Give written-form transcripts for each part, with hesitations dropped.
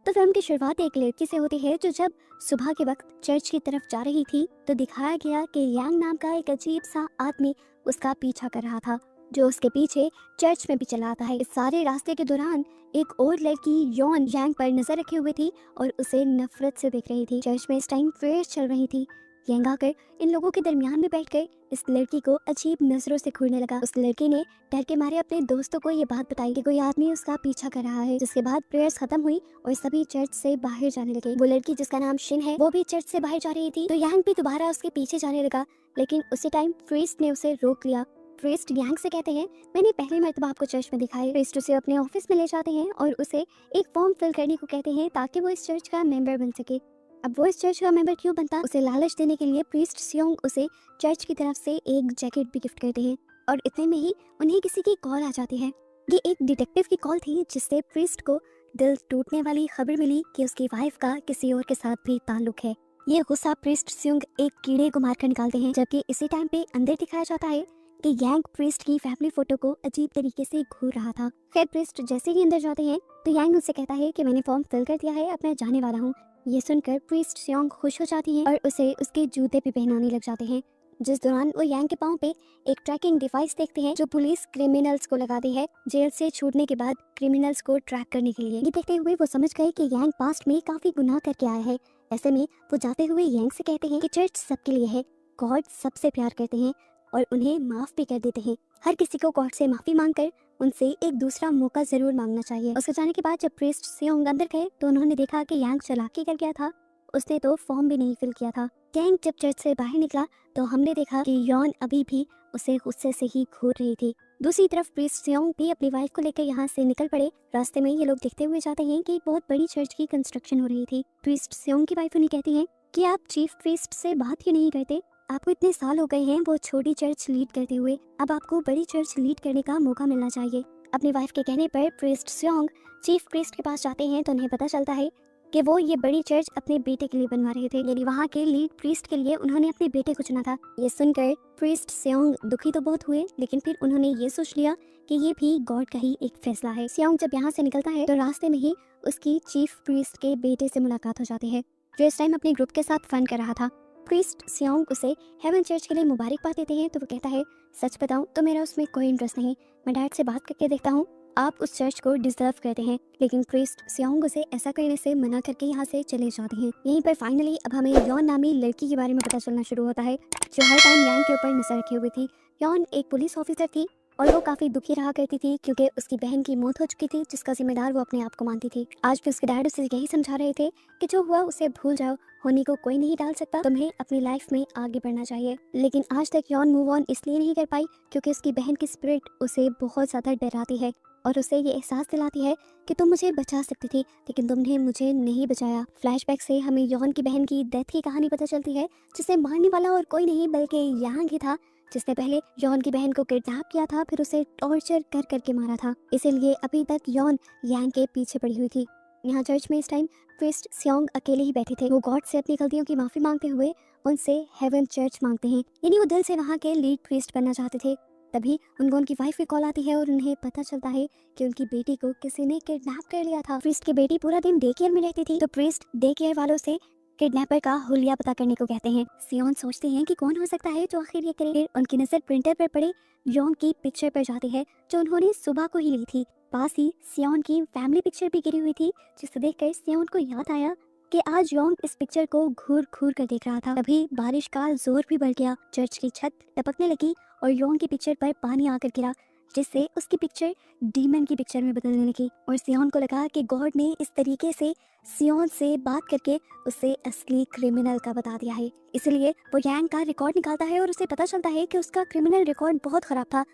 तो फिल्म की शुरुआत एक लड़की से होती है जो जब सुबह के वक्त चर्च की तरफ जा रही थी तो दिखाया गया कि यांग नाम का एक अजीब सा आदमी उसका पीछा कर रहा था, जो उसके पीछे चर्च में भी चला आता है। इस सारे रास्ते के दौरान एक और लड़की यॉन यांग पर नजर रखे हुए थी और उसे नफरत से देख रही थी। चर्च में इस टाइम प्रेयर्स चल रही थी। यांग आकर इन लोगों के दरमियान में बैठकर इस लड़की को अजीब नजरों से घूरने लगा। उस लड़की ने डर के मारे अपने दोस्तों को ये बात बताई कि कोई आदमी उसका पीछा कर रहा है। जिसके बाद प्रेयर्स खत्म हुई और सभी चर्च से बाहर जाने लगे। वो लड़की जिसका नाम शिन है वो भी चर्च से बाहर जा रही थी तो यांग भी दोबारा उसके पीछे जाने लगा, लेकिन उसी टाइम प्रीस्ट ने उसे रोक लिया। प्रीस्ट यांग से कहते हैं, मैंने पहली मर्तबा आपको चर्च में दिखा है। प्रीस्ट उसे अपने ऑफिस में ले जाते हैं और उसे एक फॉर्म फिल करने को कहते हैं ताकि वो इस चर्च का मेंबर बन सके। अब वो इस चर्च का मेंबर क्यों बनता, उसे लालच देने के लिए प्रीस्ट सियोंग उसे चर्च की तरफ से एक जैकेट भी गिफ्ट करते हैं। और इतने में ही उन्हें किसी की कॉल आ जाती है। ये एक डिटेक्टिव की कॉल थी जिससे प्रीस्ट को दिल टूटने वाली खबर मिली कि उसकी वाइफ का किसी और के साथ भी ताल्लुक है। ये गुस्सा प्रीस्ट सियोंग एक कीड़े को मारकर निकालते हैं, जबकि इसी टाइम पे अंदर दिखाया जाता है कि यांग प्रीस्ट की फैमिली फोटो को अजीब तरीके से घूर रहा था। खैर प्रीस्ट जैसे ही अंदर जाते हैं तो यांग उससे कहता है कि मैंने फॉर्म फिल कर दिया है, अब मैं जाने वाला हूँ। ये सुनकर प्रीस्ट सियोंग खुश हो जाती है और उसे उसके जूते भी पहनाने लग जाते हैं। जिस दौरान वो यांग के पाँव पे एक ट्रैकिंग डिवाइस देखते हैं जो पुलिस क्रिमिनल्स को लगाती है जेल से छूटने के बाद क्रिमिनल्स को ट्रैक करने के लिए। ये देखते हुए वो समझ गए कि यांग पास्ट में काफी गुनाह करके आया है। ऐसे में वो जाते हुए यांग से कहते हैं कि चर्च सबके लिए है, गॉड सबसे प्यार करते हैं और उन्हें माफ भी कर देते हैं। हर किसी को गॉड से माफी मांगकर उनसे एक दूसरा मौका जरूर मांगना चाहिए। उसके जाने के बाद जब प्रीस्ट सियोंग अंदर गए तो उन्होंने देखा कि यांग चालाकी कर गया था, उसने तो फॉर्म भी नहीं फिल किया था। यांग जब चर्च से बाहर निकला तो हमने देखा कि यॉन अभी भी उसे गुस्से से ही घूर रही थी। दूसरी तरफ प्रीस्ट सियोंग भी अपनी वाइफ को लेकर यहाँ से निकल पड़े। रास्ते में ये लोग देखते हुए जाते हैं कि एक बहुत बड़ी चर्च की कंस्ट्रक्शन हो रही थी। प्रीस्ट सियोंग की वाइफ उन्हें कहती है कि आप चीफ प्रीस्ट से बात क्यों नहीं करते, आपको इतने साल हो गए हैं वो छोटी चर्च लीड करते हुए, अब आपको बड़ी चर्च लीड करने का मौका मिलना चाहिए। अपनी वाइफ के कहने पर प्रीस्ट सियोंग चीफ प्रीस्ट के पास जाते हैं तो उन्हें पता चलता है कि वो ये बड़ी चर्च अपने बेटे के लिए बनवा रहे थे, यानी वहाँ के लीड प्रीस्ट के लिए उन्होंने अपने बेटे को चुना था। ये सुनकर प्रीस्ट सियोंग दुखी तो बहुत हुए, लेकिन फिर उन्होंने ये सोच लिया कि ये भी गॉड का ही एक फैसला है। सियोंग जब यहाँ से निकलता है तो रास्ते में ही उसकी चीफ प्रीस्ट के बेटे से मुलाकात हो जाती है, जो इस टाइम अपने ग्रुप के साथ फन कर रहा था। प्रीस्ट सियोंग उसे हेवन चर्च के लिए मुबारकबाद देते हैं तो वो कहता है, सच बताऊं तो मेरा उसमें कोई इंटरेस्ट नहीं, मैं डैड से बात करके देखता हूँ, आप उस चर्च को डिजर्व करते हैं। लेकिन प्रीस्ट सियोंग उसे ऐसा करने से मना करके यहाँ से चले जाते हैं। यहीं पर फाइनली अब हमें यॉन नामी लड़की के बारे में पता चलना शुरू होता है, जो हर टाइम यांग के ऊपर नजर रखे हुए थी। यॉन एक पुलिस ऑफिसर थी और वो काफी दुखी रहा करती थी क्योंकि उसकी बहन की मौत हो चुकी थी, जिसका जिम्मेदार वो अपने आप को मानती थी। आज भी उसके डैड उसे यही समझा रहे थे कि जो हुआ उसे भूल जाओ, होने को कोई नहीं डाल सकता, तुम्हें अपनी लाइफ में आगे बढ़ना चाहिए। लेकिन आज तक यॉन मूव ऑन इसलिए नहीं कर पाई क्योंकि उसकी बहन की स्पिरिट उसे बहुत ज्यादा डराती है और उसे ये एहसास दिलाती है कि तुम मुझे बचा सकती थी लेकिन तुमने मुझे नहीं बचाया। फ्लैशबैक से हमें यॉन की बहन की डेथ की कहानी पता चलती है, जिसे मारने वाला और कोई नहीं बल्कि यांग ही था, जिसने पहले यॉन की बहन को किडनैप किया था, फिर उसे टॉर्चर कर करके मारा था। इसीलिए अभी तक यॉन यांग के पीछे पड़ी हुई थी। यहाँ चर्च में इस टाइम प्रीस्ट सियोंग अकेले ही बैठे थे। वो गॉड से अपनी गलतियों की माफी मांगते हुए उनसे हेवन चर्च मांगते हैं, यानी वो दिल से वहाँ के लीड प्रीस्ट बनना चाहते थे। तभी उनको उनकी वाइफ की कॉल आती है और उन्हें पता चलता है कि उनकी बेटी को किसी ने किडनैप कर लिया था। प्रीस्ट की बेटी पूरा दिन डे केयर में रहती थी तो प्रीस्ट डे केयर वालों से किडनैपर का हुलिया पता करने को कहते हैं। सियोन सोचते हैं कि कौन हो सकता है जो आखिर ये करे। फिर उनकी नजर प्रिंटर पर पड़े यॉन की पिक्चर पर जाती है जो उन्होंने सुबह को ही ली थी। पास ही सियोन की फैमिली पिक्चर भी गिरी हुई थी, जिसे देखकर सियोन को याद आया कि आज यॉन इस पिक्चर को घूर घूर कर देख रहा था। तभी बारिश का जोर भी बढ़ गया, चर्च की छत टपकने लगी और यॉन की पिक्चर पर पानी आकर गिरा, जिससे उसकी पिक्चर डीमन की पिक्चर में बदलने लगी। और सियोन को लगा कि गॉड ने इस तरीके से सियोन से बात करके उसे असली क्रिमिनल का बता दिया है। इसलिए वो यांग का रिकॉर्ड निकालता है और उसे पता चलता है कि उसका क्रिमिनल रिकॉर्ड बहुत खराब था।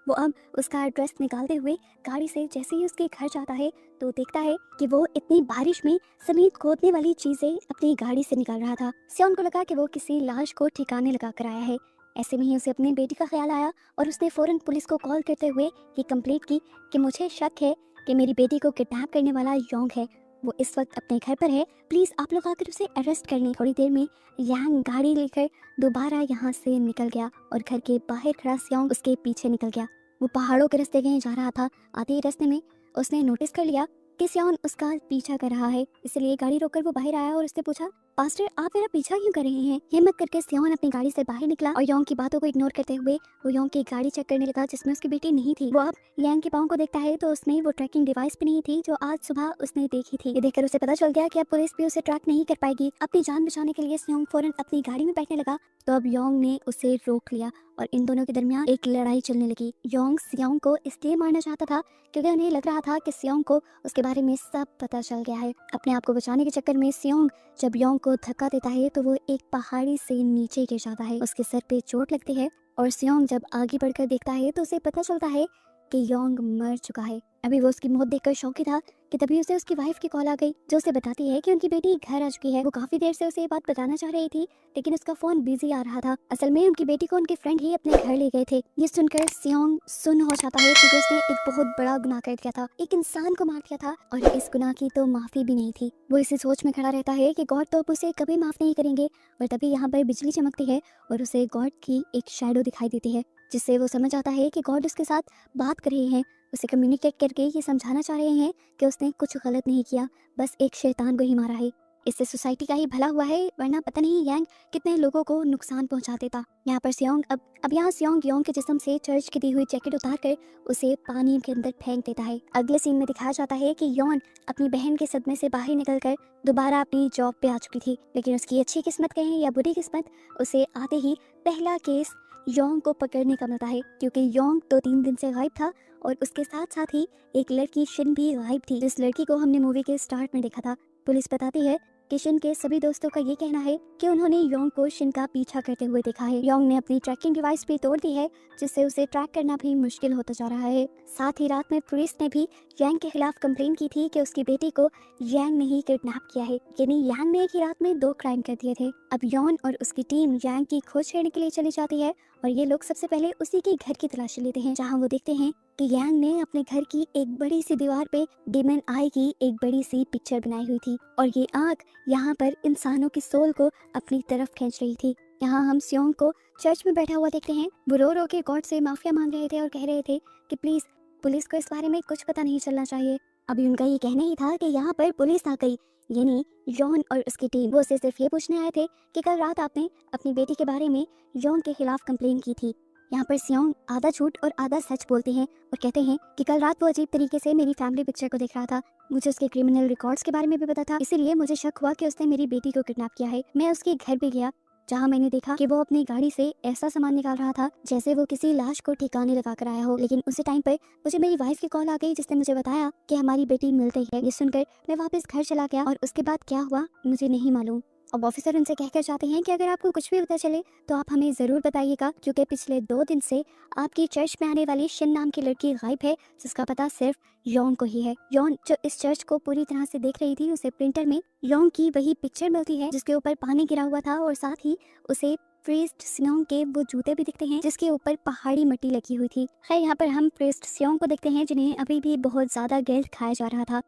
वो अब उसका एड्रेस निकालते हुए गाड़ी से जैसे ही उसके घर जाता है तो देखता है कि वो इतनी बारिश में जमीन खोदने वाली चीजें अपनी गाड़ी से निकाल रहा था। सियोन को लगा कि वो किसी लाश को ठिकाने लगा कर आया है। ऐसे में ही उसे अपनी बेटी का ख्याल आया और उसने फौरन पुलिस को कॉल करते हुए ये कंप्लेंट की कि मुझे शक है कि मेरी बेटी को किडनैप करने वाला योंग है, वो इस वक्त अपने घर पर है, प्लीज आप लोग आकर उसे अरेस्ट कर लें। थोड़ी देर में यांग गाड़ी लेकर दोबारा यहाँ से निकल गया और घर के बाहर खड़ा सियोंग उसके पीछे निकल गया। वो पहाड़ों के रास्ते कहीं जा रहा था। आधे रास्ते में उसने नोटिस कर लिया कि सियोन उसका पीछा कर रहा है, इसलिए गाड़ी रोककर वो बाहर आया और उसने पूछा, पास्टर आप मेरा पीछा क्यों कर रहे हैं? हिम्मत करके सियोन अपनी गाड़ी से बाहर निकला और योंग की बातों को इग्नोर करते हुए वो योंग की गाड़ी चेक करने लगा जिसमें उसकी बेटी नहीं थी। वो अब यांग के पाँव को देखता है तो उसमें वो ट्रैकिंग डिवाइस भी नहीं थी जो आज सुबह उसने देखी थी। ये देखकर उसे पता चल गया कि अब पुलिस भी उसे ट्रैक नहीं कर पाएगी। अपनी जान बचाने के लिए सियोंग फौरन अपनी गाड़ी में बैठने लगा तो अब योंग ने उसे रोक लिया और इन दोनों के दरमियान एक लड़ाई चलने लगी। योंग सियोंग को इसलिए मारना चाहता था क्योंकि उन्हें लग रहा था कि सियोंग को उसके बारे में सब पता चल गया है। अपने आप को बचाने के चक्कर में सियोंग जब योंग को धक्का देता है तो वो एक पहाड़ी से नीचे गिर जाता है। उसके सर पे चोट लगती है और सियोंग जब आगे बढ़कर देखता है तो उसे पता चलता है कि योंग मर चुका है। अभी वो उसकी मौत देखकर शौकी था कि तभी उसे उसकी वाइफ की कॉल आ गई जो उसे बताती है कि उनकी बेटी घर आ चुकी है। वो काफी देर से उसे ये बात बताना चाह रही थी लेकिन उसका फोन बिजी आ रहा था। असल में उनकी बेटी को उनके फ्रेंड ही अपने घर ले गए थे। ये सुनकर सियोंग सुन्न हो जाता है क्योंकि उसने एक बहुत बड़ा गुनाह कर दिया था, एक इंसान को मार दिया था और इस गुनाह की तो माफी भी नहीं थी। वो इसी सोच में खड़ा रहता है कि गॉड तो अब उसे कभी माफ नहीं करेंगे। और तभी यहाँ पर बिजली चमकती है और उसे गॉड की एक शैडो दिखाई देती है जिससे वो समझ आता है कि गॉड उसके साथ बात कर रहे हैं, उसे कम्युनिकेट करके ये समझाना चाह रहे हैं कि उसने कुछ गलत नहीं किया, बस एक शैतान को ही मारा है। इससे सोसाइटी का ही भला हुआ है वरना पता नहीं यांग कितने लोगों को नुकसान पहुंचा देता। यहाँ पर सियोंग अब यहाँ सियोंग योंग के जिस्म से चर्च की दी हुई जैकेट उतार कर उसे पानी के अंदर फेंक देता है। अगले सीन में दिखाया जाता है कि योन अपनी बहन के सदमे से बाहर निकलकर दोबारा अपनी जॉब पे आ चुकी थी, लेकिन उसकी अच्छी किस्मत कहें या बुरी किस्मत, उसे आते ही पहला केस योंग को पकड़ने का मिलता है क्योंकि योंग 2-3 दिन से गायब था और उसके साथ साथ ही एक लड़की शिन भी गायब थी जिस लड़की को हमने मूवी के स्टार्ट में देखा था। पुलिस बताती है कि शिन के सभी दोस्तों का ये कहना है कि उन्होंने योंग को शिन का पीछा करते हुए देखा है। योंग ने अपनी ट्रैकिंग डिवाइस भी तोड़ दी है जिससे उसे ट्रैक करना भी मुश्किल होता जा रहा है। साथ ही रात में पुलिस ने भी यांग के खिलाफ कंप्लेन की थी कि उसकी बेटी को यांग ने ही किडनैप किया है, यानी यांग ने एक ही रात में 2 क्राइम कर दिए थे। अब योन और उसकी टीम यांग की खोज करने के लिए चली जाती है और ये लोग सबसे पहले उसी के घर की तलाशी लेते हैं जहाँ वो देखते हैं कि यांग ने अपने घर की एक बड़ी सी दीवार पे डेमन आई की एक बड़ी सी पिक्चर बनाई हुई थी और ये आग यहाँ पर इंसानों की सोल को अपनी तरफ खींच रही थी। यहाँ हम सियोंग को चर्च में बैठा हुआ देखते हैं। वो रो रो के गॉड से माफिया मांग रहे थे और कह रहे थे कि प्लीज पुलिस को इस बारे में कुछ पता नहीं चलना चाहिए। अभी उनका ये कहना ही था कि यहाँ पर पुलिस आ गई, यानी योन और उसकी टीम। वो उसे सिर्फ ये पूछने आए थे कि कल रात आपने अपनी बेटी के बारे में योन के खिलाफ कंप्लेन की थी। यहाँ पर सियोंग आधा झूठ और आधा सच बोलते हैं और कहते हैं कि कल रात वो अजीब तरीके से मेरी फैमिली पिक्चर को देख रहा था। मुझे उसके क्रिमिनल रिकॉर्ड्स के बारे में भी पता था, इसीलिए मुझे शक हुआ कि उसने मेरी बेटी को किडनैप किया है। मैं उसके घर भी गया जहाँ मैंने देखा कि वो अपनी गाड़ी से ऐसा सामान निकाल रहा था जैसे वो किसी लाश को ठिकाने लगा कर आया हो। लेकिन उसी टाइम पर मुझे मेरी वाइफ की कॉल आ गई जिसने मुझे बताया कि हमारी बेटी मिल गई है। ये सुनकर मैं वापस घर चला गया और उसके बाद क्या हुआ मुझे नहीं मालूम। अब ऑफिसर उनसे कहकर जाते हैं कि अगर आपको कुछ भी पता चले तो आप हमें ज़रूर बताइएगा क्योंकि पिछले 2 दिन से आपकी चर्च में आने वाली शिन नाम की लड़की गायब है जिसका पता सिर्फ योन को ही है। योन जो इस चर्च को पूरी तरह से देख रही थी, उसे प्रिंटर में योन की वही पिक्चर मिलती है जिसके ऊपर पानी गिरा हुआ था और साथ ही उसे प्रीस्ट सियोंग के वो जूते भी दिखते हैं जिसके ऊपर पहाड़ी मिट्टी लगी हुई थी। खैर यहाँ पर हम प्रीस्ट सियोंग को देखते हैं जिन्हें अभी भी बहुत ज़्यादा गिल्ट खाया जा रहा था।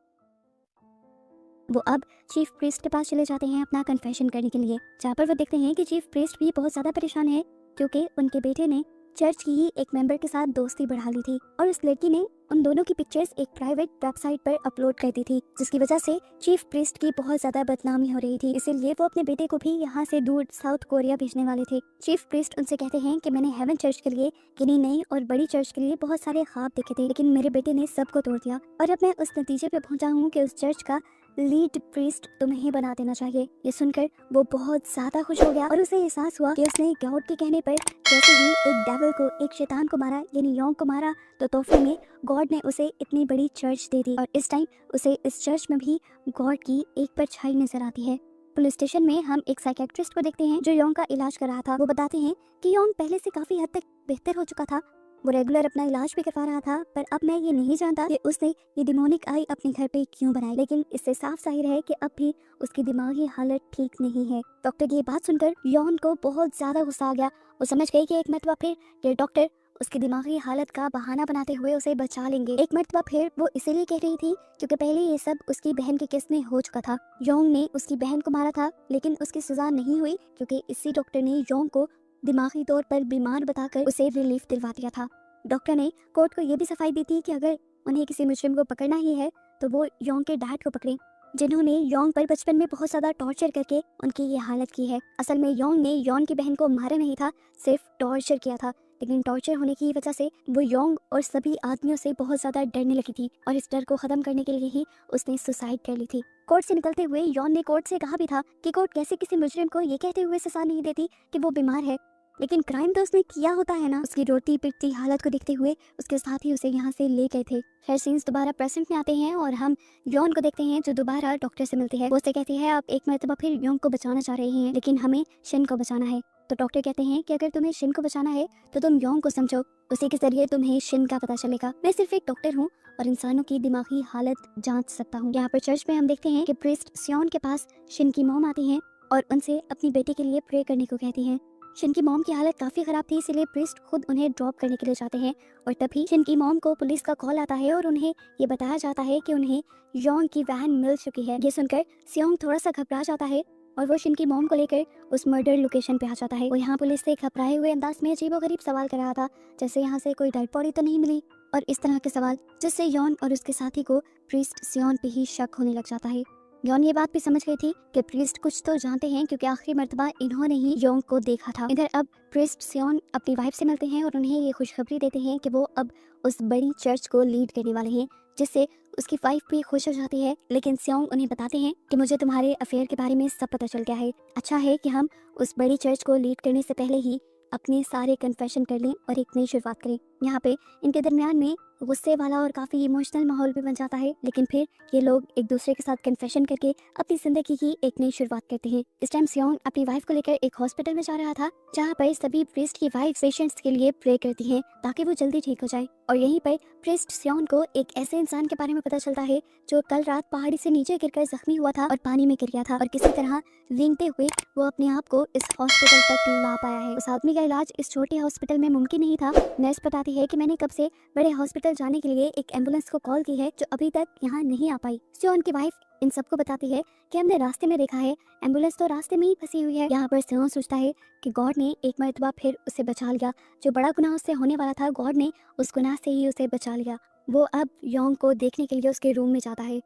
वो अब चीफ प्रीस्ट के पास चले जाते हैं अपना कन्फेशन करने के लिए, जहाँ पर वो देखते हैं कि चीफ प्रीस्ट भी बहुत ज़्यादा परेशान है क्योंकि उनके बेटे ने चर्च की ही एक मेंबर के साथ दोस्ती बढ़ा ली थी और उस लड़की ने उन दोनों की पिक्चर्स एक प्राइवेट वेबसाइट पर अपलोड कर दी थी जिसकी वजह से चीफ प्रीस्ट की बहुत ज़्यादा बदनामी हो रही थी। इसीलिए वो अपने बेटे को भी यहाँ से दूर साउथ कोरिया भेजने वाले थे। चीफ प्रीस्ट उनसे कहते हैं कि मैंने हेवन चर्च के लिए किन्हीं नई और बड़ी चर्च के लिए बहुत सारे ख्वाब देखे थे, लेकिन मेरे बेटे ने सबको तोड़ दिया और अब मैं उस नतीजे पे पहुंचा हूँ कि उस चर्च का लीड प्रीस्ट तुम्हें ही बना देना चाहिए। ये सुनकर वो बहुत ज्यादा खुश हो गया और उसे एहसास हुआ कि उसने गॉड के कहने पर जैसे ही एक डेविल को, एक शैतान को मारा यानी योंग को मारा, तो तोहफे में गॉड ने उसे इतनी बड़ी चर्च दे दी और इस टाइम उसे इस चर्च में भी गॉड की एक परछाई नजर आती है। पुलिस स्टेशन में हम एक साइकेट्रिस्ट को देखते हैं जो योंग का इलाज कर रहा था। वो बताते हैं कि योंग पहले से काफी हद तक बेहतर हो चुका था, वो रेगुलर अपना इलाज भी करवा रहा था, पर अब मैं ये नहीं जानता कि उसने ये डिमोनिक आई अपने घर पे क्यों बनाई, लेकिन इससे साफ जाहिर है कि अब भी उसकी दिमागी हालत ठीक नहीं है। डॉक्टर की ये बात सुनकर योन को बहुत ज्यादा गुस्सा आ गया। वो समझ गई कि एक मरतबा फिर ये डॉक्टर उसकी दिमागी हालत का बहाना बनाते हुए उसे बचा लेंगे। एक मरतबा फिर वो इसीलिए कह रही थी क्योंकि पहले ये सब उसकी बहन के केस में हो चुका था। योंग ने उसकी बहन को मारा था लेकिन उसकी सजा नहीं हुई क्योंकि इसी डॉक्टर ने योंग को दिमागी तौर पर बीमार बताकर उसे रिलीफ दिलवा दिया था। डॉक्टर ने कोर्ट को ये भी सफाई दी थी कि अगर उन्हें किसी मुजरिम को पकड़ना ही है तो वो योंग के डैड को पकड़े, जिन्होंने योंग पर बचपन में बहुत ज़्यादा टॉर्चर करके उनकी ये हालत की है। असल में योंग ने योन की बहन को मारा नहीं था, सिर्फ टॉर्चर किया था, लेकिन टॉर्चर होने की वजह से वो योंग और सभी आदमियों से बहुत ज़्यादा डरने लगी थी और इस डर को ख़त्म करने के लिए ही उसने सुसाइड कर ली थी। कोर्ट से निकलते हुए योन ने कोर्ट से कहा भी था कि कोर्ट कैसे किसी मुजरिम को ये कहते हुए सजा नहीं देती कि वो बीमार है, लेकिन क्राइम तो उसने किया होता है ना। उसकी रोती पिटती हालत को देखते हुए उसके साथ ही उसे यहाँ से ले गए थे। खैर सीन्स दोबारा प्रेजेंट में आते हैं और हम योन को देखते हैं जो दोबारा डॉक्टर से मिलती है। वो उससे कहती है आप एक मरतबा फिर योन को बचाना चाह रहे हैं, लेकिन हमें शिन को बचाना है। तो डॉक्टर कहते हैं कि अगर तुम्हें शिन को बचाना है तो तुम योन को समझो, उसी के जरिए तुम्हें शिन का पता चलेगा। मैं सिर्फ एक डॉक्टर हूँ और इंसानों की दिमागी हालत जांच सकता हूँ। यहाँ पर चर्च में हम देखते हैं कि प्रीस्ट सियोन के पास शिन की मॉम आती हैं और उनसे अपनी बेटी के लिए प्रे करने को कहती हैं। शिन की मॉम की हालत काफी खराब थी, इसलिए प्रीस्ट खुद उन्हें ड्रॉप करने के लिए जाते हैं और तभी शिन की मॉम को पुलिस का कॉल आता है और उन्हें ये बताया जाता है कि उन्हें योंग की वैन मिल चुकी है। ये सुनकर सियोंग थोड़ा सा घबरा जाता है और वो शिन की मॉम को लेकर उस मर्डर लोकेशन पे आ जाता है। वो यहाँ पुलिस से घबराए हुए अंदाज में अजीबोगरीब सवाल कर रहा था, जैसे यहाँ से कोई डेड बॉडी तो नहीं मिली और इस तरह के सवाल, जिससे योन और उसके साथी को प्रीस्ट सियोन पे ही शक होने लग जाता है। योन ये बात भी समझ गई थी कि प्रीस्ट कुछ तो जानते हैं, क्योंकि आखिरी मर्तबा इन्होंने ही योंग को देखा था। इधर अब प्रीस्ट सियोन अपनी वाइफ से मिलते हैं और उन्हें ये खुशखबरी देते हैं कि वो अब उस बड़ी चर्च को लीड करने वाले हैं, जिससे उसकी वाइफ भी खुश हो जाती है। लेकिन सियोंग उन्हें बताते हैं कि मुझे तुम्हारे अफेयर के बारे में सब पता चल गया है, अच्छा है कि हम उस बड़ी चर्च को लीड करने से पहले ही अपने सारे कन्फेशन कर लें और एक नई शुरुआत करें। यहाँ पे इनके दरमियान में गुस्से वाला और काफ़ी इमोशनल माहौल भी बन जाता है, लेकिन फिर ये लोग एक दूसरे के साथ कन्फेशन करके अपनी जिंदगी की एक नई शुरुआत करते हैं। इस टाइम सियोंग अपनी वाइफ को लेकर एक हॉस्पिटल में जा रहा था, जहाँ पर सभी प्रीस्ट की वाइफ पेशेंट्स के लिए प्रे करती हैं ताकि वो जल्दी ठीक हो जाए। और यहीं पर प्रीस्ट सियोंग को एक ऐसे इंसान के बारे में पता चलता है जो कल रात पहाड़ी से नीचे गिरकर जख्मी हुआ था और पानी में गिर गया था, और किसी तरह रेंगते हुए वो अपने आप को इस हॉस्पिटल तक ला पाया है। उस आदमी का इलाज इस छोटे हॉस्पिटल में मुमकिन नहीं था। नर्स बताती है कि मैंने कब से बड़े हॉस्पिटल जाने के लिए एक एम्बुलेंस को कॉल की है, जो अभी तक यहाँ नहीं आ पाई। सियोन की वाइफ इन सबको बताती है कि हमने रास्ते में देखा है, एम्बुलेंस तो रास्ते में ही फंसी हुई है। यहाँ पर सियोन सोचता है कि गॉड ने एक मरतबा फिर उसे बचा लिया, जो बड़ा गुनाह उससे होने वाला था, गॉड ने उस गुनाह से ही उसे बचा लिया। वो अब योंग को देखने के लिए उसके रूम में जाता है।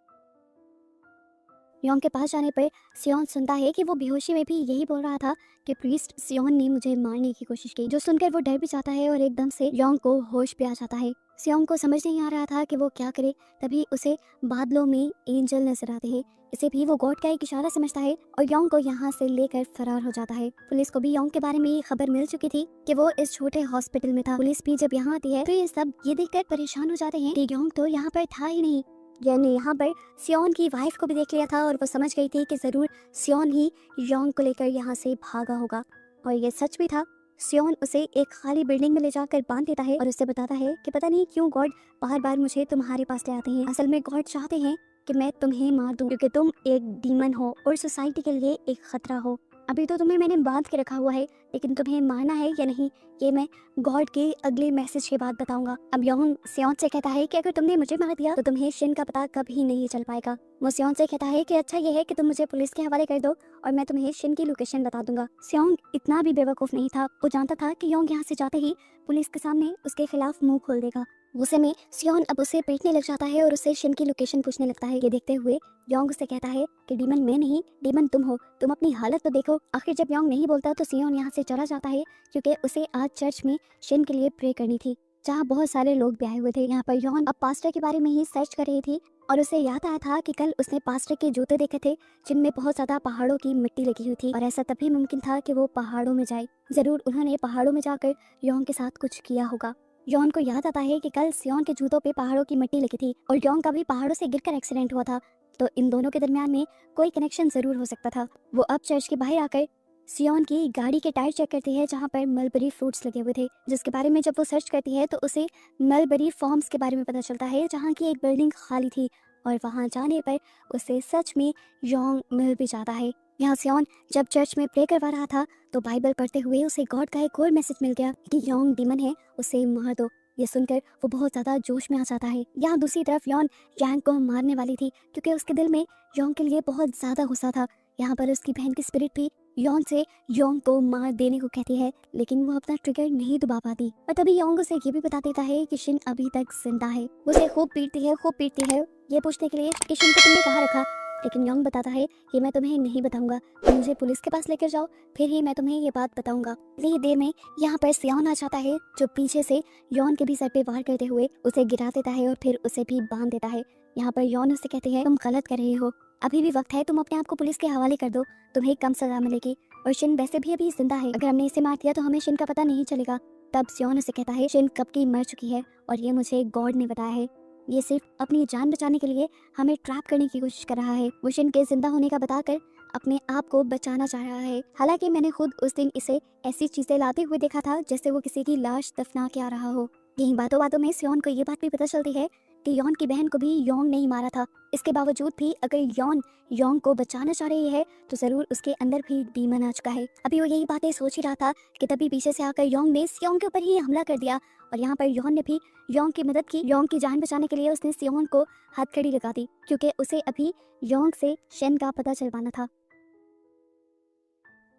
योंग के पास जाने पर सियोन सुनता है कि वो बेहोशी में भी यही बोल रहा था कि प्रीस्ट सियोन ने मुझे मारने की कोशिश की, जो सुनकर वो डर भी जाता है और एकदम से योंग को होश पे आ जाता है। सियोंग को समझ नहीं आ रहा था कि वो क्या करे, तभी उसे बादलों में एंजल नजर आते हैं। इसे भी वो गॉड का एक इशारा समझता है और योंग को यहाँ से लेकर फरार हो जाता है। पुलिस को भी योंग के बारे में ये खबर मिल चुकी थी कि वो इस छोटे हॉस्पिटल में था। पुलिस भी जब यहाँ आती है तो ये सब ये देखकर परेशान हो जाते हैं कि योंग तो यहाँ पर था ही नहीं। यानी यहाँ पर सियोन की वाइफ को भी देख लिया था और वो समझ गई थी कि जरूर सियोन ही योंग को लेकर यहाँ से भागा होगा, और ये सच भी था। सियोन उसे एक खाली बिल्डिंग में ले जाकर बांध देता है और उससे बताता है कि पता नहीं क्यों गॉड बार बार मुझे तुम्हारे पास ले आते हैं। असल में गॉड चाहते हैं कि मैं तुम्हें मार दूं, क्योंकि तुम एक डीमन हो और सोसाइटी के लिए एक खतरा हो। अभी तो तुम्हें मैंने बांध के रखा हुआ है, लेकिन तुम्हें मारना है या नहीं ये मैं गॉड के अगले मैसेज के बाद बताऊंगा। अब योंग सियोन से कहता है कि अगर तुमने मुझे मार दिया तो तुम्हें शिन का पता कभी नहीं चल पाएगा। वो सियोन से कहता है कि अच्छा ये है कि तुम मुझे पुलिस के हवाले कर दो और मैं तुम्हें शिन की लोकेशन बता दूंगा। सियोंग इतना भी बेवकूफ नहीं था, वो जानता था कि योंग यहाँ से जाते ही पुलिस के सामने उसके खिलाफ मुंह खोल देगा। गुस्से में सियोन अब उसे पीटने लग जाता है और उससे शिन की लोकेशन पूछने लगता है। ये देखते हुए योंग उससे कहता है कि डीमन मैं नहीं, डीमन तुम हो, तुम अपनी हालत तो देखो। आखिर जब योंग नहीं बोलता तो सियोन यहाँ से चला जाता है, क्योंकि उसे आज चर्च में शिन के लिए प्रे करनी थी, जहाँ बहुत सारे लोग भी आए हुए थे। यहाँ पर योंग अब पास्टर के बारे में ही सर्च कर रही थी और उसे याद आया था कि कल उसने पास्टर के जूते देखे थे जिनमें बहुत ज्यादा पहाड़ों की मिट्टी लगी हुई थी, और ऐसा तभी मुमकिन था कि वो पहाड़ों में जाए। जरूर उन्होंने पहाड़ों में जाकर योंग के साथ कुछ किया होगा। योंग को याद आता है कि कल सियोन के जूतों पे पहाड़ों की मिट्टी लगी थी और योंग का भी पहाड़ों से गिरकर एक्सीडेंट हुआ था, तो इन दोनों के दरमियान में कोई कनेक्शन जरूर हो सकता था। वो अब चर्च के बाहर आकर सियोन की गाड़ी के टायर चेक करती है, जहाँ पर मलबरी फ्रूट्स लगे हुए थे, जिसके बारे में जब वो सर्च करती है तो उसे मलबरी फार्म्स के बारे में पता चलता है, जहाँ की एक बिल्डिंग खाली थी, और वहाँ जाने पर उसे सच में योंग मिल भी जाता है। यहाँ सियोन जब चर्च में प्रे करवा रहा था तो बाइबल पढ़ते हुए उसे गॉड का एक और मैसेज मिल गया कि योंग डीमन है, उसे मार दो। ये सुनकर वो बहुत ज्यादा जोश में आ जाता है। यहाँ दूसरी तरफ योन यांग को मारने वाली थी, क्योंकि उसके दिल में योंग के लिए बहुत ज्यादा गुस्सा था। यहाँ पर उसकी बहन की स्पिरिट भी यॉन से योंग को मार देने को कहती है, लेकिन वो अपना ट्रिगर नहीं दबा पाती। और तभी योंग उसे ये भी बता देता है कि शिन अभी तक जिंदा है। वो उसे खूब पीटती है ये पूछने के लिए कि शिन को तुमने कहाँ रखा, लेकिन योंग बताता है कि मैं तुम्हें नहीं बताऊंगा, तुम मुझे पुलिस के पास लेकर जाओ, फिर ही मैं तुम्हें ये बात बताऊंगा। इतनी देर में यहाँ पर सियोन आ जाता है, जो पीछे से योन के भी सर पे वार करते हुए उसे गिरा देता है और फिर उसे भी बांध देता है। यहाँ पर योन उससे कहते हैं, तुम गलत कर रहे हो, अभी भी वक्त है, तुम अपने आप को पुलिस के हवाले कर दो, तुम्हें कम सजा मिलेगी। और शिन वैसे भी अभी जिंदा है, अगर हमने इसे मार दिया तो हमें शिन का पता नहीं चलेगा। तब सियोन उसे कहता है, शिन कब की मर चुकी है और ये मुझे गॉड ने बताया है, ये सिर्फ अपनी जान बचाने के लिए हमें ट्रैप करने की कोशिश कर रहा है। वो शिन के जिंदा होने का बताकर अपने आप को बचाना चाह रहा है। हालांकि मैंने खुद उस दिन इसे ऐसी चीजें लाते हुए देखा था जैसे वो किसी की लाश दफना के आ रहा हो। यही बातों बातों में सियोन को ये बात भी पता चलती है कि यॉन की बहन को भी योंग नहीं मारा था। इसके बावजूद भी अगर योंग को बचाना चाह रही है तो जरूर उसके अंदर भी डीमन आ चुका है। अभी वो यही बातें सोच ही रहा था कि तभी पीछे से आकर योंग ने सियोंग के ऊपर ही हमला कर दिया और यहाँ पर यॉन ने भी योंग की मदद की। योंग की जान बचाने के लिए उसने सियोंग को हथकड़ी लगा दी, क्योंकि उसे अभी योंग से शेन का पता चल पाना था।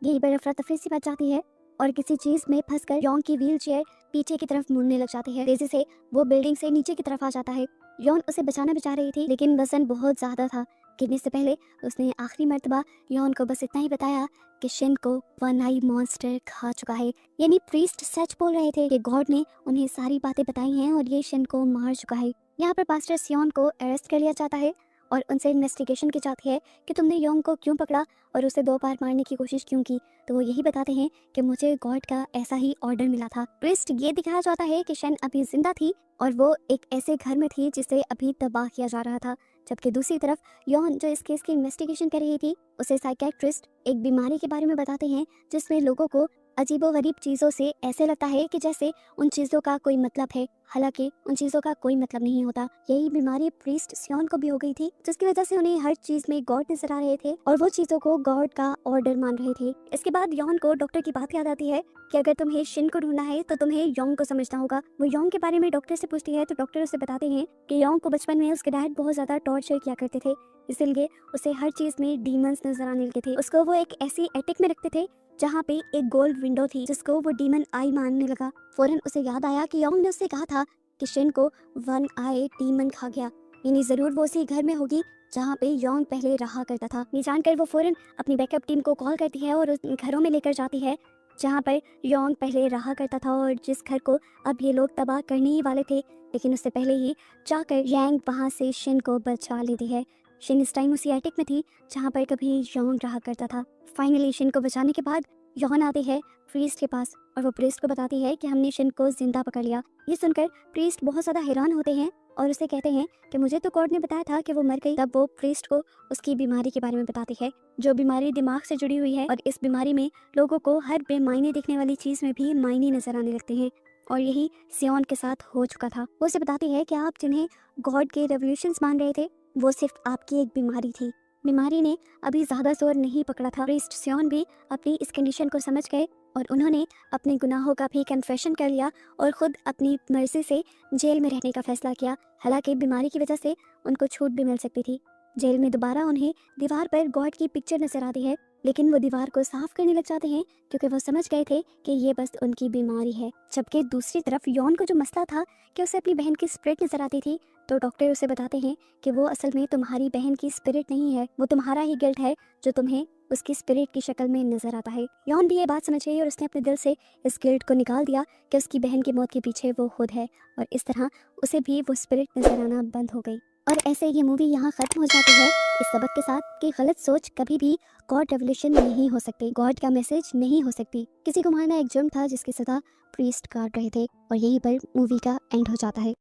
यही पर अफरा तफरी सी मच जाती है और किसी चीज में फंसकर योंग की व्हील चेयर पीछे की तरफ मुड़ने लग जाती है। तेजी से वो बिल्डिंग से नीचे की तरफ आ जाता है। योन उसे बचाना भी चाह रही थी, लेकिन वजन बहुत ज्यादा था। गिरने से पहले उसने आखिरी मर्तबा योन को बस इतना ही बताया कि शिन को वन आई मॉन्स्टर खा चुका है। यानी प्रीस्ट सच बोल रहे थे कि गॉड ने उन्हें सारी बातें बताई हैं और ये शिन को मार चुका है। यहाँ पर पास्टर सियोन को अरेस्ट कर लिया जाता है और उनसे इन्वेस्टिगेशन की जाती है कि तुमने योंग को क्यों पकड़ा और उसे 2 बार मारने की कोशिश क्यों की। तो वो यही बताते हैं कि मुझे गॉड का ऐसा ही ऑर्डर मिला था। ट्विस्ट ये दिखाया जाता है कि शेन अभी जिंदा थी और वो एक ऐसे घर में थी जिसे अभी तबाह किया जा रहा था, जबकि दूसरी तरफ योन जो इस केस की इन्वेस्टिगेशन कर रही थी उसे साइकियाट्रिस्ट एक बीमारी के बारे में बताते हैं जिसमें लोगों को अजीबोगरीब चीज़ों से ऐसे लगता है कि जैसे उन चीज़ों का कोई मतलब है, हालांकि उन चीज़ों का कोई मतलब नहीं होता। यही बीमारी प्रीस्ट सियोन को भी हो गई थी, जिसकी वजह से उन्हें हर चीज़ में गॉड नजर आ रहे थे और वो चीज़ों को गॉड का ऑर्डर मान रहे थे। इसके बाद योन को डॉक्टर की बात याद आती है कि अगर तुम्हें शिन को ढूंढना है तो तुम्हें योंग को समझना होगा। वो योंग के बारे में डॉक्टर से पूछती है तो डॉक्टर उसे बताते हैं कि योंग को बचपन में उसके डैड बहुत ज़्यादा टॉर्चर किया करते थे, इसलिए उसे हर चीज़ में डीमंस नजर आने लगे थे। उसको वो एक ऐसी एटिक में रखते थे जहाँ पे एक गोल्ड विंडो थी जिसको वो डीमन आई मानने लगा। फौरन उसे याद आया कि योंग ने उससे कहा था कि शिन को वन आई डीमन खा गया, यानी जरूर वो उसी घर में होगी जहाँ पे योंग पहले रहा करता था। ये जानकर वो फौरन अपनी बैकअप टीम को कॉल करती है और उन घरों में लेकर जाती है जहाँ पर योंग पहले रहा करता था और जिस घर को अब ये लोग तबाह करने ही वाले थे। लेकिन उससे पहले ही जाकर यांग वहाँ से शिन को बचा लेती है। शिन इस टाइम उसी एटिक में थी जहाँ पर कभी योंग रहा करता था। फाइनली शिन को बचाने के बाद योन आती है प्रीस्ट के पास और वो प्रीस्ट को बताती है कि हमने शिन को जिंदा पकड़ लिया। ये सुनकर प्रीस्ट बहुत ज़्यादा हैरान होते हैं और उसे कहते हैं कि मुझे तो गॉड ने बताया था कि वो मर गई। तब वो प्रीस्ट को उसकी बीमारी के बारे में बताती है, जो बीमारी दिमाग से जुड़ी हुई है और इस बीमारी में लोगों को हर बेमायने दिखने वाली चीज़ में भी मायने नजर आने लगते हैं और यही सियोन के साथ हो चुका था। वो उसे बताती है कि आप जिन्हें गॉड के रेवोल्यूशंस मान रहे थे वो सिर्फ आपकी एक बीमारी थी। बीमारी ने अभी ज़्यादा जोर नहीं पकड़ा था। प्रीस्ट सियोन भी अपनी इस कंडीशन को समझ गए और उन्होंने अपने गुनाहों का भी कन्फेशन कर लिया और ख़ुद अपनी मर्जी से जेल में रहने का फैसला किया। हालांकि बीमारी की वजह से उनको छूट भी मिल सकती थी। जेल में दोबारा उन्हें दीवार पर गॉड की पिक्चर नजर आती है, लेकिन वो दीवार को साफ करने लग जाते हैं क्योंकि वो समझ गए थे कि ये बस उनकी बीमारी है। जबकि दूसरी तरफ योन को जो मसला था कि उसे अपनी बहन की स्पिरिट नजर आती थी, तो डॉक्टर उसे बताते हैं कि वो असल में तुम्हारी बहन की स्पिरिट नहीं है, वो तुम्हारा ही गिल्ट है जो तुम्हें उसकी स्पिरिट की शक्ल में नजर आता है। योन भी ये बात समझ गई और उसने अपने दिल से इस गिल्ट को निकाल दिया कि उसकी बहन की मौत के पीछे वो खुद है और इस तरह उसे भी वो स्पिरिट नजर आना बंद हो गई। और ऐसे ये मूवी यहाँ खत्म हो जाती है इस सबक के साथ कि गलत सोच कभी भी गॉड रेवोल्यूशन नहीं हो सकती, गॉड का मैसेज नहीं हो सकती। किसी को मारना एक जुर्म था जिसकी सजा प्रीस्ट काट रहे थे और यहीं पर मूवी का एंड हो जाता है।